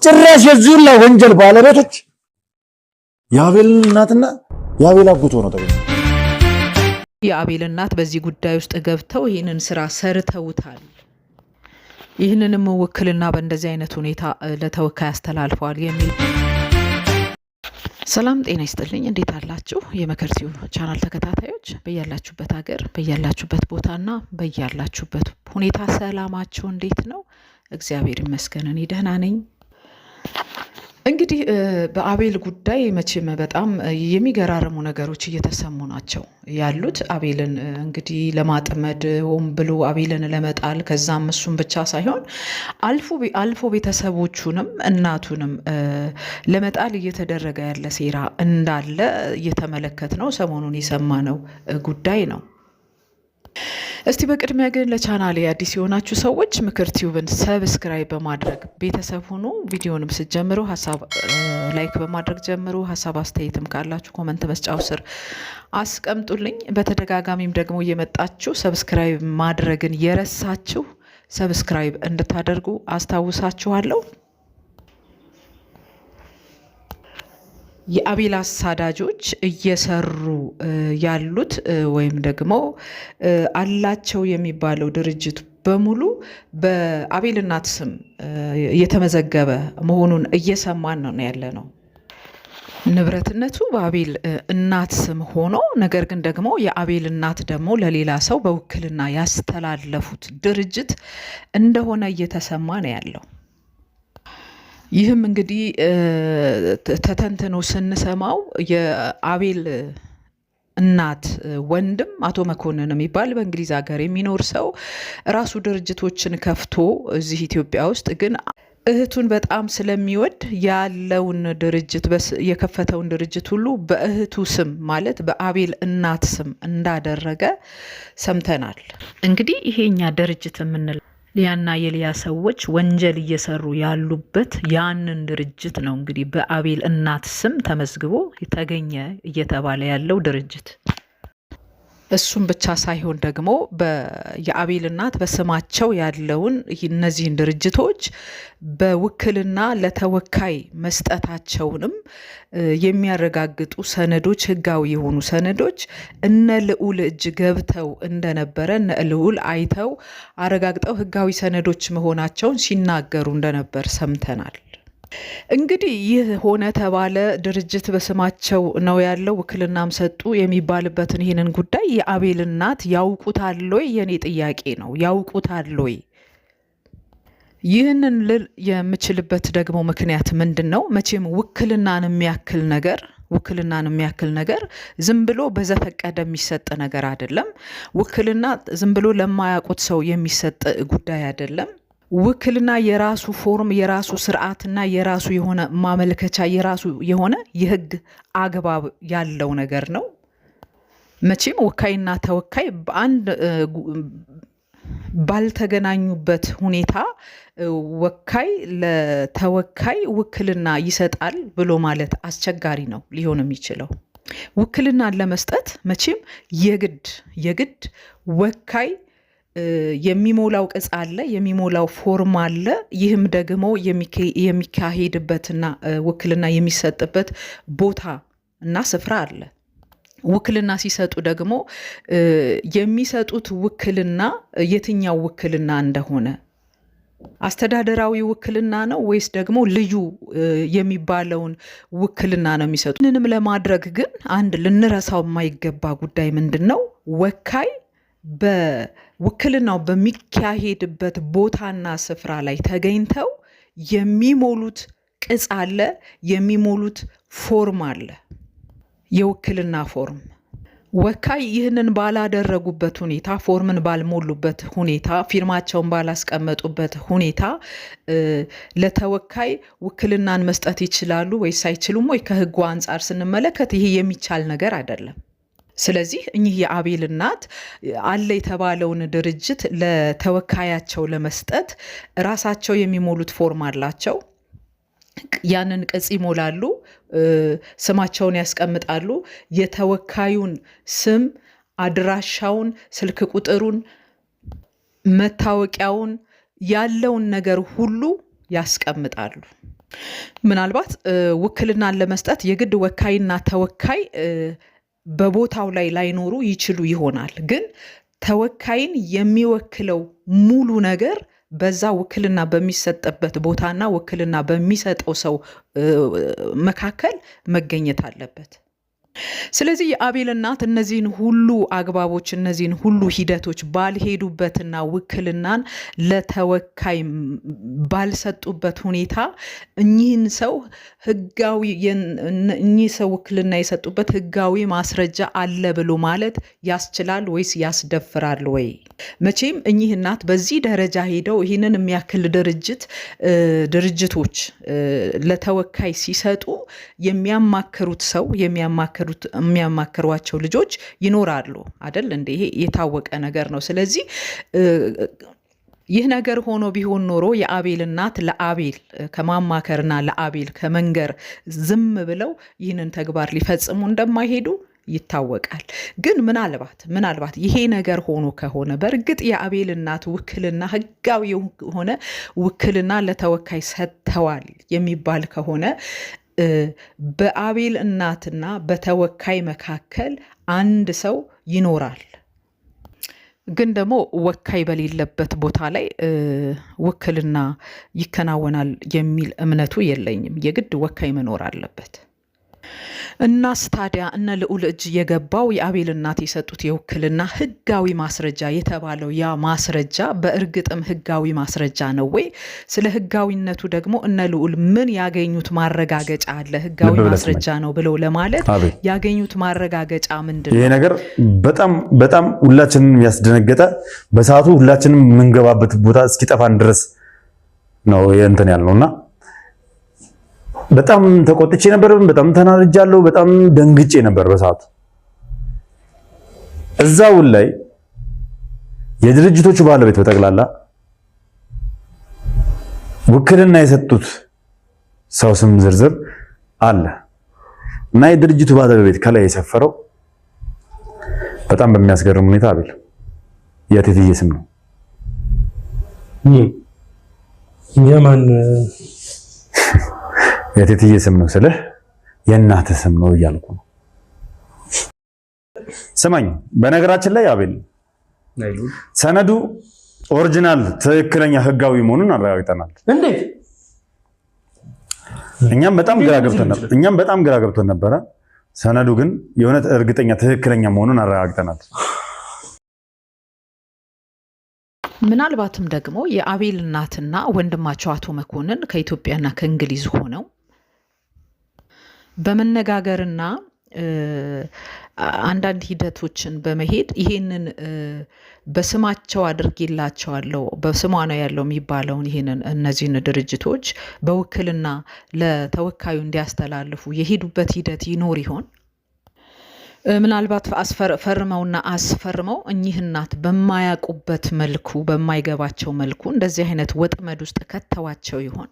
ጭራሽ የዚሁን ላይ ወንጀል ባለቤቶች የአቤል እናትና የአቤል አጎት ሆነው ተገኙ። የአቤል እናት በዚህ ጉዳይ ውስጥ ገብተው ይህንን ስራ ሰርተውታል። ይህንንም ውክልና በእንደዚህ አይነት ሁኔታ ለተወካይ አስተላልፈዋል የሚል ሰላም ጤና ይስጥልኝ። እንዴት አላችሁ? የመከርቲው ቻናል ተከታታዮች በያላችሁበት ሀገር በያላችሁበት ቦታና በያላችሁበት ሁኔታ ሰላማችሁ እንዴት ነው? እግዚአብሔር ይመስገን እኔ ደህና ነኝ። እንግዲህ በአቤል ጉዳይ መቼም በጣም የሚገራርሙ ነገሮች እየተሰሙ ናቸው ያሉት። አቤልን እንግዲህ ለማጥመድ ሆን ብሎ አቤልን ለመጣል ከዛም እሱም ብቻ ሳይሆን አልፎ ቤተሰቦቹንም እናቱንም ለመጣል እየተደረገ ያለ ሴራ እንዳለ እየተመለከት ነው ሰሞኑን የሰማነው ጉዳይ ነው። እስቲ በቅድሚያ ግን ለቻናሌ አዲስ የሆናችሁ ሰዎች ምክር ቲዩብን ሰብስክራይብ በማድረግ ቤተሰብ ሁኑ። ቪዲዮንም ስትጀምሩ ሀሳብ ላይክ በማድረግ ጀምሩ። ሀሳብ አስተያየትም ካላችሁ ኮመንት መስጫው ስር አስቀምጡልኝ። በተደጋጋሚም ደግሞ እየመጣችሁ ሰብስክራይብ ማድረግን የረሳችሁ ሰብስክራይብ እንድታደርጉ አስታውሳችኋለሁ። የአቤል አሳዳጆች እየሰሩ ያሉት ወይም ደግሞ አላቸው የሚባለው ድርጅት በሙሉ በአቤል እናት ስም የተመዘገበ መሆኑን እየሰማን ነው ያለ ነው። ንብረትነቱ በአቤል እናት ስም ሆኖ ነገር ግን ደግሞ የአቤል እናት ደግሞ ለሌላ ሰው በውክልና ያስተላለፉት ድርጅት እንደሆነ እየተሰማ ነው ያለው። ይህም እንግዲህ ተተንትኖ ስንሰማው የአቤል እናት ወንድም አቶ መኮንን የሚባል በእንግሊዝ ሀገር የሚኖር ሰው ራሱ ድርጅቶችን ከፍቶ እዚህ ኢትዮጵያ ውስጥ ግን እህቱን በጣም ስለሚወድ ያለውን ድርጅት የከፈተውን ድርጅት ሁሉ በእህቱ ስም ማለት በአቤል እናት ስም እንዳደረገ ሰምተናል። እንግዲህ ይሄኛ ድርጅት የምንለው ሊያና የሊያ ሰዎች ወንጀል እየሰሩ ያሉበት ያንን ድርጅት ነው። እንግዲህ በአቤል እናት ስም ተመዝግቦ ተገኘ እየተባለ ያለው ድርጅት እሱም ብቻ ሳይሆን ደግሞ የአቤል እናት በስማቸው ያለውን እነዚህን ድርጅቶች በውክልና ለተወካይ መስጠታቸውንም የሚያረጋግጡ ሰነዶች፣ ህጋዊ የሆኑ ሰነዶች እነ ልዑል እጅ ገብተው እንደነበረ እነ ልዑል አይተው አረጋግጠው ህጋዊ ሰነዶች መሆናቸውን ሲናገሩ እንደነበር ሰምተናል። እንግዲህ ይህ ሆነ ተባለ ድርጅት በስማቸው ነው ያለው ውክልናም ሰጡ የሚባልበትን ይህንን ጉዳይ የአቤል እናት ያውቁታል ወይ? የኔ ጥያቄ ነው። ያውቁታል ወይ? ይህንን ልል የምችልበት ደግሞ ምክንያት ምንድን ነው? መቼም ውክልናን የሚያክል ነገር ዝም ብሎ በዘፈቀደ የሚሰጥ ነገር አይደለም። ውክልና ዝም ብሎ ለማያውቁት ሰው የሚሰጥ ጉዳይ አይደለም። ውክልና የራሱ ፎርም፣ የራሱ ስርዓትና የራሱ የሆነ ማመልከቻ፣ የራሱ የሆነ የህግ አግባብ ያለው ነገር ነው። መቼም ወካይና ተወካይ በአንድ ባልተገናኙበት ሁኔታ ወካይ ለተወካይ ውክልና ይሰጣል ብሎ ማለት አስቸጋሪ ነው ሊሆን የሚችለው። ውክልናን ለመስጠት መቼም የግድ ወካይ የሚሞላው ቅጽ አለ፣ የሚሞላው ፎርም አለ። ይህም ደግሞ የሚካሄድበትና ውክልና የሚሰጥበት ቦታ እና ስፍራ አለ። ውክልና ሲሰጡ ደግሞ የሚሰጡት ውክልና የትኛው ውክልና እንደሆነ አስተዳደራዊ ውክልና ነው ወይስ ደግሞ ልዩ የሚባለውን ውክልና ነው የሚሰጡ። ምንም ለማድረግ ግን አንድ ልንረሳው የማይገባ ጉዳይ ምንድን ነው? ወካይ በውክልናው በሚካሄድበት ቦታና ስፍራ ላይ ተገኝተው የሚሞሉት ቅጽ አለ፣ የሚሞሉት ፎርም አለ፣ የውክልና ፎርም። ወካይ ይህንን ባላደረጉበት ሁኔታ፣ ፎርምን ባልሞሉበት ሁኔታ፣ ፊርማቸውን ባላስቀመጡበት ሁኔታ ለተወካይ ውክልናን መስጠት ይችላሉ ወይስ አይችሉም ወይ? ከህጉ አንጻር ስንመለከት ይሄ የሚቻል ነገር አይደለም። ስለዚህ እኚህ የአቤል እናት አለ የተባለውን ድርጅት ለተወካያቸው ለመስጠት ራሳቸው የሚሞሉት ፎርም አላቸው። ያንን ቅጽ ይሞላሉ፣ ስማቸውን ያስቀምጣሉ። የተወካዩን ስም፣ አድራሻውን፣ ስልክ ቁጥሩን፣ መታወቂያውን፣ ያለውን ነገር ሁሉ ያስቀምጣሉ። ምናልባት ውክልናን ለመስጠት የግድ ወካይና ተወካይ በቦታው ላይ ላይኖሩ ይችሉ ይሆናል። ግን ተወካይን የሚወክለው ሙሉ ነገር በዛ ውክልና በሚሰጥበት ቦታና ውክልና በሚሰጠው ሰው መካከል መገኘት አለበት። ስለዚህ የአቤል እናት እነዚህን ሁሉ አግባቦች እነዚህን ሁሉ ሂደቶች ባልሄዱበትና ውክልናን ለተወካይ ባልሰጡበት ሁኔታ እኚህን ሰው እኚህ ሰው ውክልና የሰጡበት ህጋዊ ማስረጃ አለ ብሎ ማለት ያስችላል ወይስ ያስደፍራል ወይ? መቼም እኚህ እናት በዚህ ደረጃ ሄደው ይህንን የሚያክል ድርጅቶች ለተወካይ ሲሰጡ የሚያማክሩት ሰው የሚያማክሯቸው ልጆች ይኖራሉ አይደል? እንደ ይሄ የታወቀ ነገር ነው። ስለዚህ ይህ ነገር ሆኖ ቢሆን ኖሮ የአቤል እናት ለአቤል ከማማከርና ለአቤል ከመንገር ዝም ብለው ይህንን ተግባር ሊፈጽሙ እንደማይሄዱ ይታወቃል። ግን ምናልባት ይሄ ነገር ሆኖ ከሆነ በእርግጥ የአቤል እናት ውክልና ህጋዊ የሆነ ውክልና ለተወካይ ሰጥተዋል የሚባል ከሆነ በአቤል እናትና በተወካይ መካከል አንድ ሰው ይኖራል። ግን ደግሞ ወካይ በሌለበት ቦታ ላይ ውክልና ይከናወናል የሚል እምነቱ የለኝም። የግድ ወካይ መኖር አለበት። እናስ ታዲያ እነ ልዑል እጅ የገባው የአቤል እናት የሰጡት የውክልና ህጋዊ ማስረጃ የተባለው ያ ማስረጃ በእርግጥም ህጋዊ ማስረጃ ነው ወይ? ስለ ህጋዊነቱ ደግሞ እነ ልዑል ምን ያገኙት ማረጋገጫ አለ? ህጋዊ ማስረጃ ነው ብለው ለማለት ያገኙት ማረጋገጫ ምንድን ነው? ይሄ ነገር በጣም ሁላችንም ያስደነገጠ፣ በሰዓቱ ሁላችንም የምንገባበት ቦታ እስኪጠፋን ድረስ ነው እንትን ያልነውና በጣም ተቆጥቼ ነበር። በጣም ተናድጃለሁ። በጣም ደንግጬ ነበር በሰዓቱ። እዛው ላይ የድርጅቶቹ ባለቤት በጠቅላላ ውክልና የሰጡት ሰው ስም ዝርዝር አለ እና የድርጅቱ ባለቤት ከላይ የሰፈረው በጣም በሚያስገርም ሁኔታ አቤል የቴትዬ ስም ነው። የማን የቴትዬ ስም ነው ስልህ የእናትህ ስም ነው እያልኩ ነው። ስማኝ፣ በነገራችን ላይ አቤል ሰነዱ ኦሪጂናል ትክክለኛ ህጋዊ መሆኑን አረጋግጠናል። እንዴት? እኛም በጣም ግራ ገብቶን ነበረ። ሰነዱ ግን የእውነት እርግጠኛ ትክክለኛ መሆኑን አረጋግጠናል። ምናልባትም ደግሞ የአቤል እናትና ወንድማቸው አቶ መኮንን ከኢትዮጵያና ከእንግሊዝ ሆነው በመነጋገርና አንዳንድ ሂደቶችን በመሄድ ይሄንን በስማቸው አድርጌላቸዋለሁ በስሟ ነው ያለው የሚባለውን ይሄንን እነዚህን ድርጅቶች በውክልና ለተወካዩ እንዲያስተላልፉ የሄዱበት ሂደት ይኖር ይሆን? ምናልባት ፈርመውና አስፈርመው እኚህ እናት በማያውቁበት መልኩ በማይገባቸው መልኩ እንደዚህ አይነት ወጥመድ ውስጥ ከተዋቸው ይሆን?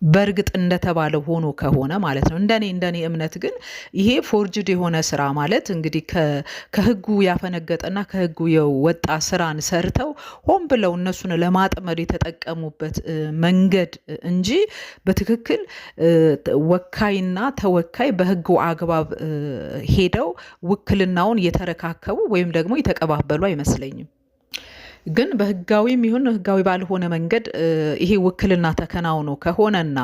በእርግጥ እንደተባለው ሆኖ ከሆነ ማለት ነው። እንደኔ እምነት ግን ይሄ ፎርጅድ የሆነ ስራ ማለት እንግዲህ ከህጉ ያፈነገጠና ከህጉ የወጣ ስራን ሰርተው ሆን ብለው እነሱን ለማጥመድ የተጠቀሙበት መንገድ እንጂ በትክክል ወካይና ተወካይ በህጉ አግባብ ሄደው ውክልናውን የተረካከቡ ወይም ደግሞ የተቀባበሉ አይመስለኝም። ግን በህጋዊም ይሁን ህጋዊ ባልሆነ መንገድ ይሄ ውክልና ተከናውኖ ከሆነና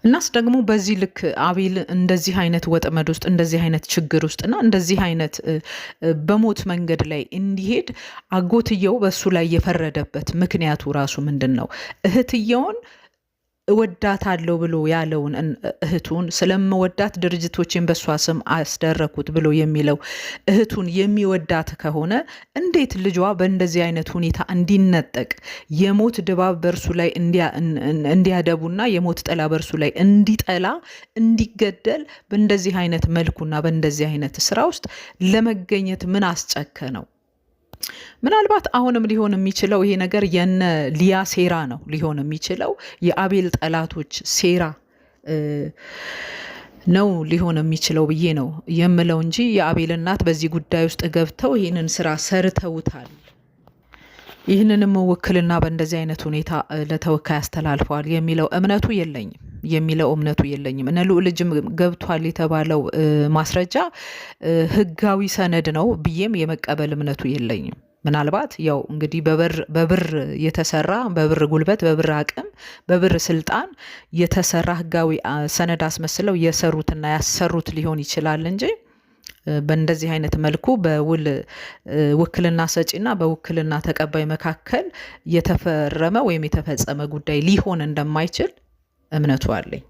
እናስ ደግሞ በዚህ ልክ አቤል እንደዚህ አይነት ወጥመድ ውስጥ እንደዚህ አይነት ችግር ውስጥና እንደዚህ አይነት በሞት መንገድ ላይ እንዲሄድ አጎትየው በሱ ላይ የፈረደበት ምክንያቱ ራሱ ምንድን ነው? እህትየውን እወዳታለሁ ብሎ ያለውን እህቱን ስለምወዳት ድርጅቶችን በሷ ስም አስደረኩት ብሎ የሚለው እህቱን የሚወዳት ከሆነ እንዴት ልጇ በእንደዚህ አይነት ሁኔታ እንዲነጠቅ የሞት ድባብ በእርሱ ላይ እንዲያደቡና የሞት ጥላ በእርሱ ላይ እንዲጠላ እንዲገደል በእንደዚህ አይነት መልኩና በእንደዚህ አይነት ስራ ውስጥ ለመገኘት ምን አስጨከነው? ምናልባት አሁንም ሊሆን የሚችለው ይሄ ነገር የነ ሊያ ሴራ ነው ሊሆን የሚችለው የአቤል ጠላቶች ሴራ ነው ሊሆን የሚችለው ብዬ ነው የምለው እንጂ የአቤል እናት በዚህ ጉዳይ ውስጥ ገብተው ይህንን ስራ ሰርተውታል፣ ይህንንም ውክልና በእንደዚህ አይነት ሁኔታ ለተወካይ አስተላልፈዋል የሚለው እምነቱ የለኝም። የሚለው እምነቱ የለኝም። እነ ልዑል እጅም ገብቷል የተባለው ማስረጃ ህጋዊ ሰነድ ነው ብዬም የመቀበል እምነቱ የለኝም። ምናልባት ያው እንግዲህ በብር የተሰራ በብር ጉልበት፣ በብር አቅም፣ በብር ስልጣን የተሰራ ህጋዊ ሰነድ አስመስለው የሰሩትና ያሰሩት ሊሆን ይችላል እንጂ በእንደዚህ አይነት መልኩ በውል ውክልና ሰጪና በውክልና ተቀባይ መካከል የተፈረመ ወይም የተፈጸመ ጉዳይ ሊሆን እንደማይችል እምነቱ አለኝ።